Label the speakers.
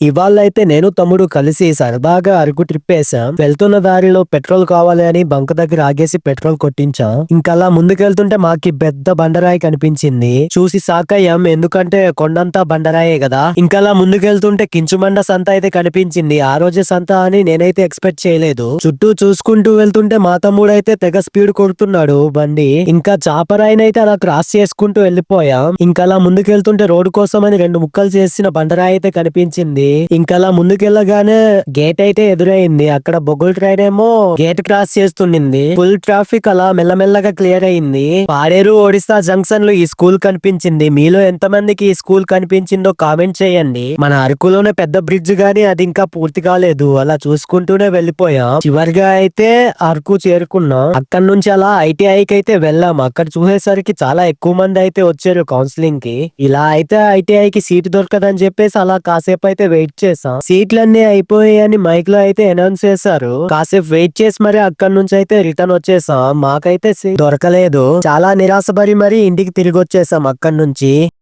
Speaker 1: ఇవాళైతే నేను తమ్ముడు కలిసి సరదాగా అరకు ట్రిప్ వేసాం. వెళ్తున్న దారిలో పెట్రోల్ కావాలి అని బంక్ దగ్గర ఆగేసి పెట్రోల్ కొట్టించాం. ఇంకలా ముందుకెళ్తుంటే మాకి పెద్ద బండరాయి కనిపించింది. చూసి సాకయ్యాం, ఎందుకంటే కొండంతా బండరాయే కదా. ఇంకలా ముందుకెళ్తుంటే కించుమండ సంత అయితే కనిపించింది. ఆ రోజే సంత అని నేనైతే ఎక్స్పెక్ట్ చేయలేదు. చుట్టూ చూసుకుంటూ వెళ్తుంటే మా తమ్ముడు అయితే తెగ స్పీడ్ కొడుతున్నాడు బండి. ఇంకా చాపరాయినైతే అలా క్రాస్ చేసుకుంటూ వెళ్ళిపోయాం. ఇంకలా ముందుకెళ్తుంటే రోడ్డు కోసం అని 2 ముక్కలు చేసిన బండరాయి అయితే కనిపించింది. ఇంకలా ముందుకెళ్ళగానే గేట్ అయితే ఎదురైంది. అక్కడ బొగ్గుల ట్రైన్ ఏమో గేట్ క్రాస్ చేస్తుండింది. ఫుల్ ట్రాఫిక్ అలా మెల్లమెల్లగా క్లియర్ అయింది. పాడేరు ఒడిశా జంక్షన్ లో ఈ స్కూల్ కనిపించింది. మీలో ఎంత మందికి ఈ స్కూల్ కనిపించిందో కామెంట్ చేయండి. మన అరకులోనే పెద్ద బ్రిడ్జ్ గానీ అది ఇంకా పూర్తి కాలేదు. అలా చూసుకుంటూనే వెళ్ళిపోయాం. చివరిగా అయితే అరకు చేరుకున్నాం. అక్కడ నుంచి అలా ఐటీఐకి అయితే వెళ్ళాం. అక్కడ చూసేసరికి చాలా ఎక్కువ మంది అయితే వచ్చారు కౌన్సిలింగ్ కి. ఇలా అయితే ఐటీఐకి సీట్ దొరకదని చెప్పేసి అలా కాసేపు అయితే వెయిట్ చేసాం. సీట్లన్నీ అయిపోయాయని మైక్ లో అయితే అనౌన్స్ చేశారు. కాసేపు వెయిట్ చేసి మరి అక్కడ నుంచి అయితే రిటర్న్ వచ్చేసాం. మాకైతే సీట్ దొరకలేదు. చాలా నిరాశపడి మరి ఇంటికి తిరిగి వచ్చేసాం అక్కడ నుంచి.